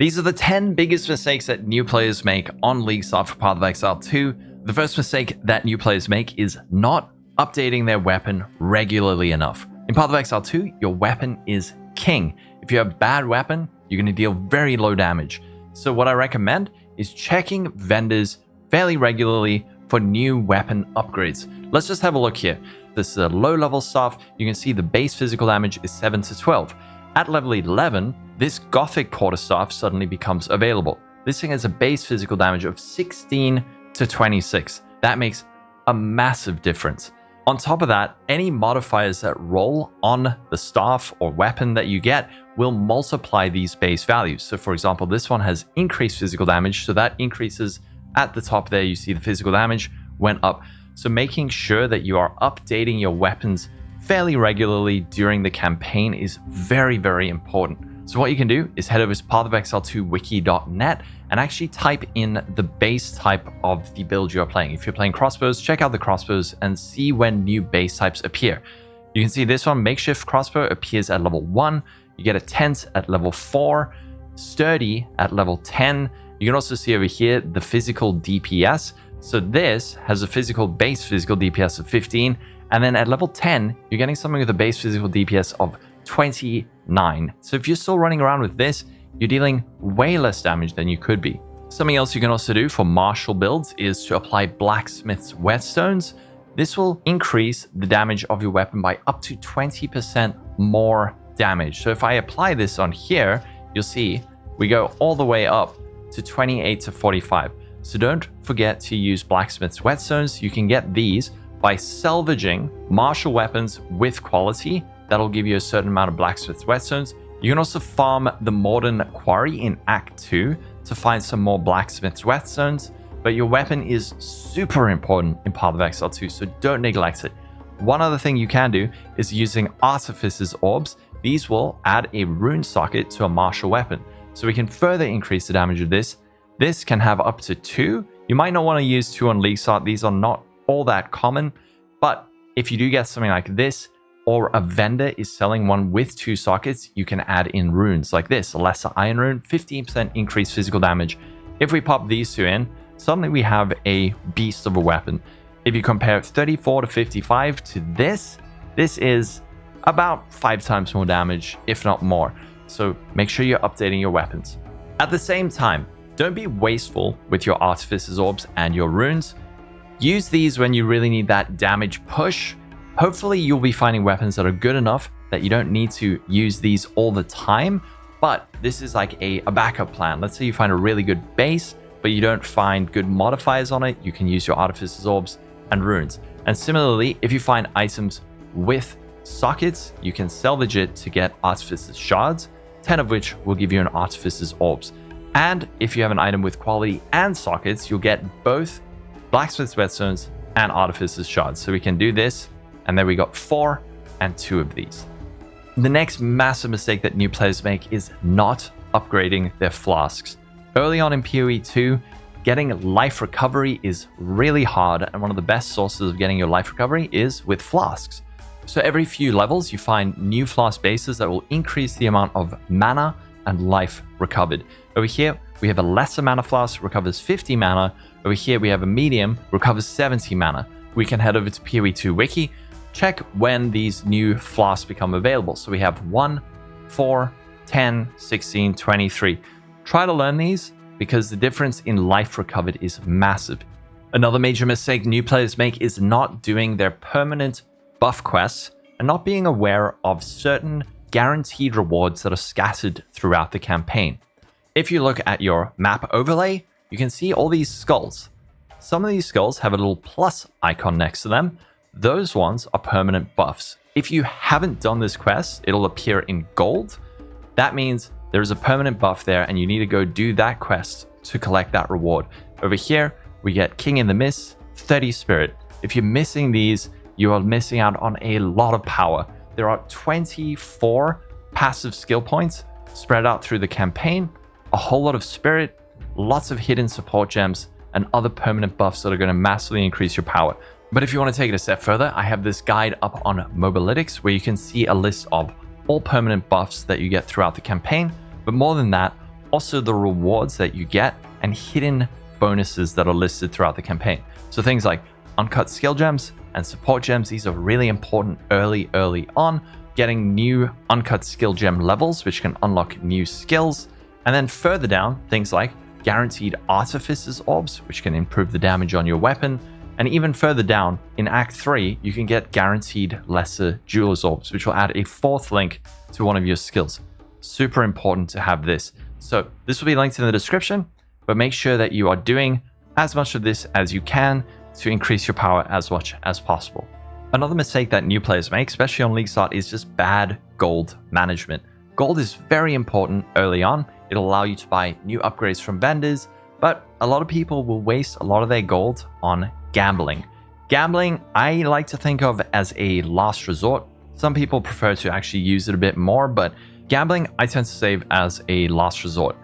These are the 10 biggest mistakes that new players make on League start for Path of Exile 2. The first mistake that new players make is not updating their weapon regularly enough. In Path of Exile 2, your weapon is king. If you have a bad weapon, you're going to deal very low damage. So what I recommend is checking vendors fairly regularly for new weapon upgrades. Let's just have a look here. This is a low level stuff. You can see the base physical damage is 7 to 12. At level 11, this Gothic quarterstaff suddenly becomes available. This thing has a base physical damage of 16 to 26. That makes a massive difference. On top of that, any modifiers that roll on the staff or weapon that you get will multiply these base values. So for example, this one has increased physical damage, so that increases at the top there. You see the physical damage went up. So making sure that you are updating your weapons fairly regularly during the campaign is very, very important. So what you can do is head over to pathofexile2wiki.net and actually type in the base type of the build you're playing. If you're playing crossbows, check out the crossbows and see when new base types appear. You can see this one, makeshift crossbow, appears at level 1. You get a tent at level 4, sturdy at level 10. You can also see over here the physical DPS. So this has a base physical DPS of 15. And then at level 10, you're getting something with a base physical DPS of 29. So if you're still running around with this, you're dealing way less damage than you could be. Something else you can also do for martial builds is to apply blacksmith's whetstones. This will increase the damage of your weapon by up to 20% more damage. So if I apply this on here, you'll see we go all the way up to 28 to 45. So don't forget to use blacksmith's whetstones. You can get these by salvaging martial weapons with quality. That'll give you a certain amount of blacksmith's whetstones. You can also farm the Modern Quarry in Act 2 to find some more blacksmith's whetstones, but your weapon is super important in Path of Exile 2, so don't neglect it. One other thing you can do is using Artificer's Orbs. These will add a rune socket to a martial weapon, so we can further increase the damage of this. This can have up to 2. You might not want to use 2 on League start. These are not all that common, but if you do get something like this, or a vendor is selling one with 2 sockets, you can add in runes like this, a lesser iron rune, 15% increased physical damage. If we pop these 2 in, suddenly we have a beast of a weapon. If you compare 34 to 55 to this is about 5 times more damage, if not more. So make sure you're updating your weapons. At the same time, don't be wasteful with your Artificer's Orbs and your runes. Use these when you really need that damage push. Hopefully you'll be finding weapons that are good enough that you don't need to use these all the time, but this is like a backup plan. Let's say you find a really good base, but you don't find good modifiers on it. You can use your Artificer's Orbs and runes. And similarly, if you find items with sockets, you can salvage it to get Artificer's Shards, 10 of which will give you an Artificer's Orbs. And if you have an item with quality and sockets, you'll get both Blacksmith's Whetstones and Artificer's Shards. So we can do this, and then we got 4 and 2 of these. The next massive mistake that new players make is not upgrading their flasks. Early on in PoE 2, getting life recovery is really hard, and one of the best sources of getting your life recovery is with flasks. So every few levels, you find new flask bases that will increase the amount of mana and life recovered. Over here, we have a lesser mana flask, recovers 50 mana. Over here, we have a medium, recovers 70 mana. We can head over to PoE 2 Wiki, check when these new flasks become available. So we have 1, 4, 10, 16, 23. Try to learn these because the difference in life recovered is massive. Another major mistake new players make is not doing their permanent buff quests and not being aware of certain guaranteed rewards that are scattered throughout the campaign. If you look at your map overlay, you can see all these skulls. Some of these skulls have a little plus icon next to them. Those ones are permanent buffs. If you haven't done this quest, it'll appear in gold. That means there's a permanent buff there and you need to go do that quest to collect that reward. Over here, we get King in the Mist, 30 Spirit. If you're missing these, you are missing out on a lot of power. There are 24 passive skill points spread out through the campaign, a whole lot of spirit, lots of hidden support gems, and other permanent buffs that are going to massively increase your power. But if you want to take it a step further, I have this guide up on Mobalytics where you can see a list of all permanent buffs that you get throughout the campaign. But more than that, also the rewards that you get and hidden bonuses that are listed throughout the campaign. So things like uncut skill gems and support gems, these are really important early on, getting new uncut skill gem levels, which can unlock new skills. And then further down, things like guaranteed artificers orbs, which can improve the damage on your weapon. And even further down in Act 3, you can get guaranteed lesser jeweler's orbs, which will add a fourth link to one of your skills. Super important to have this. So this will be linked in the description, but make sure that you are doing as much of this as you can to increase your power as much as possible. Another mistake that new players make, especially on League Start, is just bad gold management. Gold is very important early on. It'll allow you to buy new upgrades from vendors, but a lot of people will waste a lot of their gold on gambling. Gambling, I like to think of as a last resort. Some people prefer to actually use it a bit more, but gambling, I tend to save as a last resort.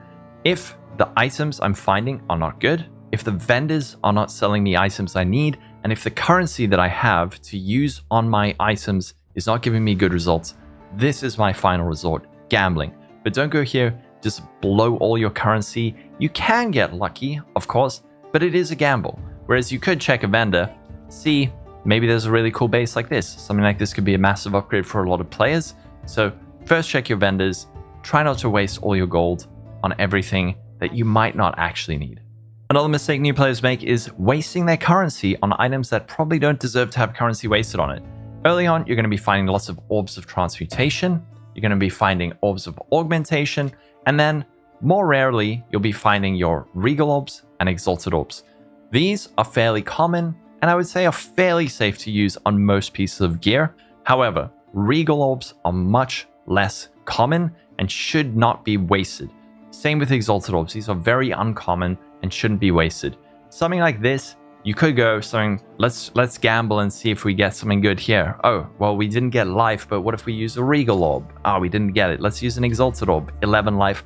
If the items I'm finding are not good, if the vendors are not selling me items I need, and if the currency that I have to use on my items is not giving me good results, this is my final resort, gambling. But don't go here, just blow all your currency. You can get lucky, of course, but it is a gamble. Whereas you could check a vendor, see maybe there's a really cool base like this. Something like this could be a massive upgrade for a lot of players. So first check your vendors, try not to waste all your gold on everything that you might not actually need. Another mistake new players make is wasting their currency on items that probably don't deserve to have currency wasted on it. Early on, you're going to be finding lots of orbs of transmutation, you're going to be finding orbs of augmentation, and then more rarely, you'll be finding your regal orbs and exalted orbs. These are fairly common, and I would say are fairly safe to use on most pieces of gear. However, regal orbs are much less common and should not be wasted. Same with exalted orbs. These are very uncommon and shouldn't be wasted. Something like this, you could go something, let's gamble and see if we get something good here. Oh, well, we didn't get life, but what if we use a regal orb? Oh, we didn't get it. Let's use an exalted orb, 11 life.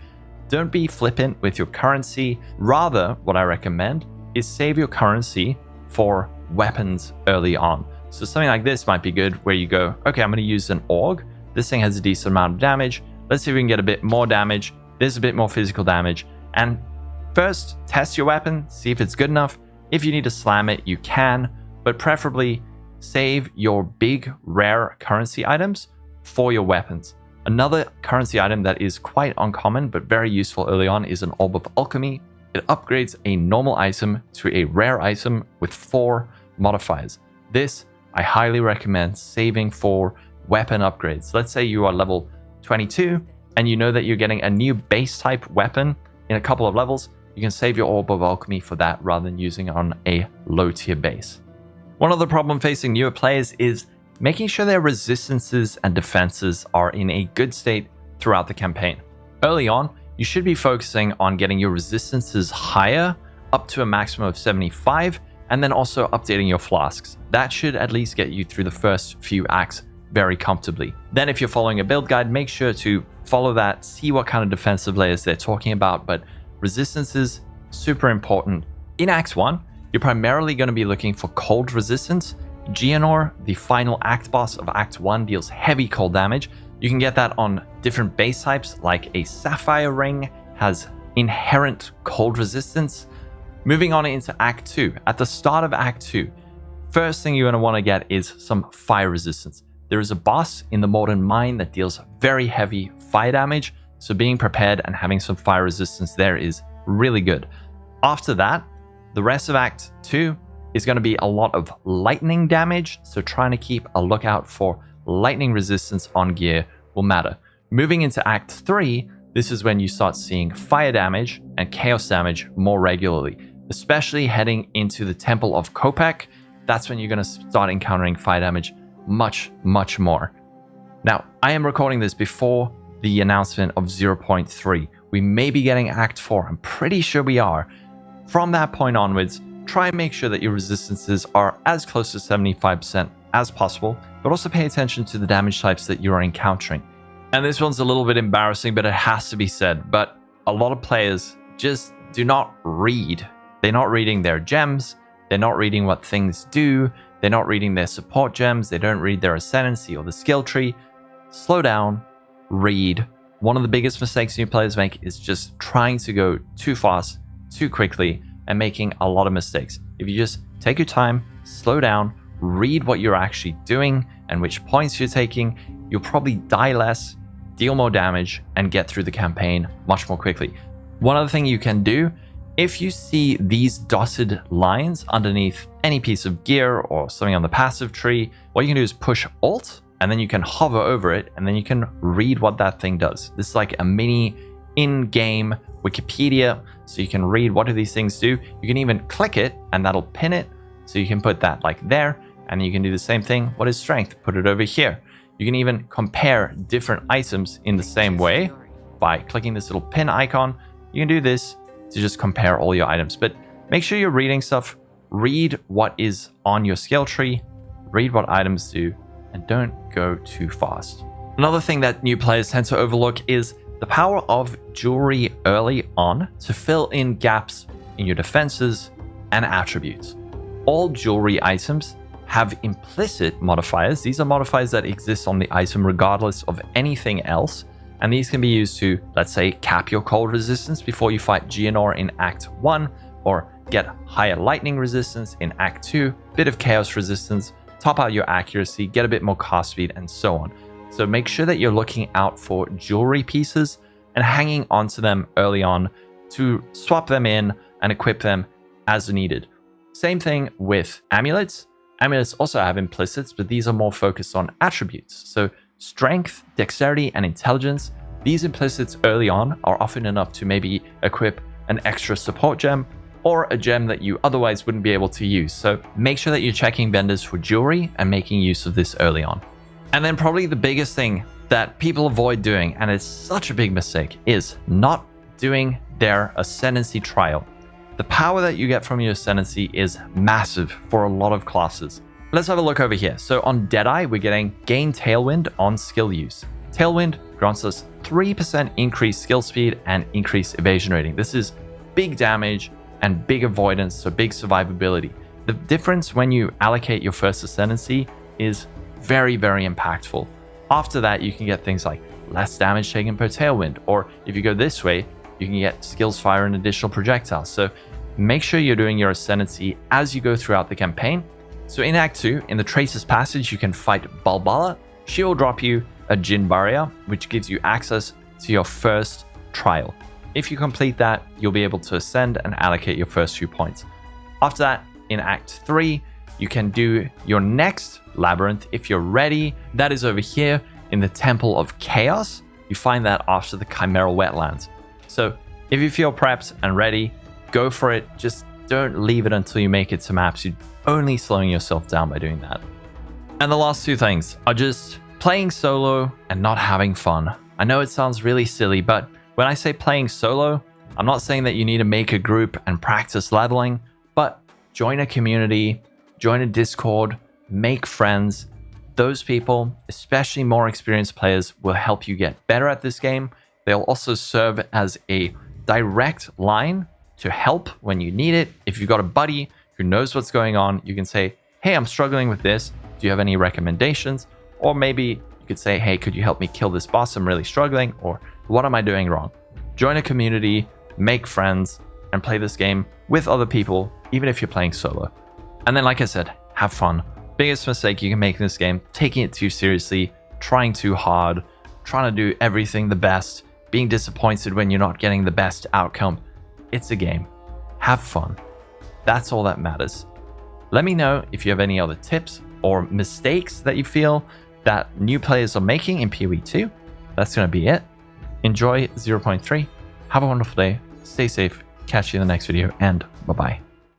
Don't be flippant with your currency. Rather, what I recommend is save your currency for weapons early on. So something like this might be good where you go, okay, I'm going to use an org. This thing has a decent amount of damage. Let's see if we can get a bit more damage. There's a bit more physical damage. And first, test your weapon, see if it's good enough. If you need to slam it, you can, but preferably save your big rare currency items for your weapons. Another currency item that is quite uncommon but very useful early on is an Orb of Alchemy. It upgrades a normal item to a rare item with 4 modifiers. This I highly recommend saving for weapon upgrades. Let's say you are level 22 and you know that you're getting a new base type weapon in a couple of levels. You can save your Orb of Alchemy for that rather than using it on a low tier base. One other problem facing newer players is making sure their resistances and defenses are in a good state throughout the campaign. Early on, you should be focusing on getting your resistances higher, up to a maximum of 75, and then also updating your flasks. That should at least get you through the first few acts very comfortably. Then if you're following a build guide, make sure to follow that, see what kind of defensive layers they're talking about, but resistances, super important. In Act 1, you're primarily going to be looking for cold resistance. Geonor, the final act boss of Act 1, deals heavy cold damage. You can get that on different base types, like a sapphire ring has inherent cold resistance. Moving on into Act 2. At the start of Act 2, first thing you're going to want to get is some fire resistance. There is a boss in the Modern Mine that deals very heavy fire damage, so being prepared and having some fire resistance there is really good. After that, the rest of Act 2 is going to be a lot of lightning damage, so trying to keep a lookout for lightning resistance on gear will matter. Moving into Act 3, this is when you start seeing fire damage and chaos damage more regularly, especially heading into the Temple of Kopek. That's when you're going to start encountering fire damage much more. Now, I am recording this before the announcement of 0.3. We may be getting Act 4. I'm pretty sure we are. From that point onwards, try and make sure that your resistances are as close to 75% as possible, but also pay attention to the damage types that you are encountering. And this one's a little bit embarrassing, but it has to be said. But a lot of players just do not read. They're not reading their gems. They're not reading what things do. They're not reading their support gems. They don't read their ascendancy or the skill tree. Slow down, read, One of the biggest mistakes new players make is just trying to go too fast, too quickly, and making a lot of mistakes. If you just take your time, slow down, read what you're actually doing and which points you're taking, you'll probably die less, deal more damage, and get through the campaign much more quickly. One other thing you can do, if you see these dotted lines underneath any piece of gear or something on the passive tree, what you can do is push Alt, and then you can hover over it, and then you can read what that thing does. This is like a mini in-game Wikipedia, so you can read what do these things do. You can even click it, and that'll pin it, so you can put that like there, and you can do the same thing. What is strength? Put it over here. You can even compare different items in the same way by clicking this little pin icon. You can do this to just compare all your items, but make sure you're reading stuff. Read what is on your skill tree, read what items do, and don't go too fast. Another thing that new players tend to overlook is the power of jewelry early on to fill in gaps in your defenses and attributes. All jewelry items have implicit modifiers. These are modifiers that exist on the item regardless of anything else, and these can be used to, let's say, cap your cold resistance before you fight Geonor in Act 1, or get higher lightning resistance in Act 2, bit of chaos resistance, top out your accuracy, get a bit more cast speed, and so on. So make sure that you're looking out for jewelry pieces and hanging onto them early on to swap them in and equip them as needed. Same thing with amulets. Amulets also have implicits, but these are more focused on attributes. So strength, dexterity, and intelligence, these implicits early on are often enough to maybe equip an extra support gem or a gem that you otherwise wouldn't be able to use. So make sure that you're checking vendors for jewelry and making use of this early on. And then probably the biggest thing that people avoid doing, and it's such a big mistake, is not doing their ascendancy trial. The power that you get from your ascendancy is massive for a lot of classes. Let's have a look over here. So on Deadeye, we're getting gain Tailwind on skill use. Tailwind grants us 3% increased skill speed and increased evasion rating. This is big damage and big avoidance, so big survivability. The difference when you allocate your first ascendancy is very, very impactful. After that, you can get things like less damage taken per Tailwind, or if you go this way, you can get skills fire and additional projectiles. So make sure you're doing your ascendancy as you go throughout the campaign. So in Act 2, in the Tracer's Passage, you can fight Balbala. She will drop you a Jinn Barrier, which gives you access to your first trial. If you complete that, you'll be able to ascend and allocate your first few points. After that, in Act 3, you can do your next labyrinth if you're ready. That is over here in the Temple of Chaos. You find that after the Chimeral Wetlands. So if you feel prepped and ready, go for it. Just don't leave it until you make it to maps. You're only slowing yourself down by doing that. And the last two things are just playing solo and not having fun. I know it sounds really silly, but when I say playing solo, I'm not saying that you need to make a group and practice leveling, but join a community, join a Discord, make friends. Those people, especially more experienced players, will help you get better at this game. They'll also serve as a direct line to help when you need it. If you've got a buddy who knows what's going on, you can say, hey, I'm struggling with this. Do you have any recommendations? Or maybe you could say, hey, could you help me kill this boss? I'm really struggling. Or what am I doing wrong? Join a community, make friends, and play this game with other people, even if you're playing solo. And then, like I said, have fun. Biggest mistake you can make in this game, taking it too seriously, trying too hard, trying to do everything the best, being disappointed when you're not getting the best outcome. It's a game. Have fun. That's all that matters. Let me know if you have any other tips or mistakes that you feel that new players are making in PoE 2. That's going to be it. Enjoy 0.3. Have a wonderful day. Stay safe. Catch you in the next video, and bye-bye.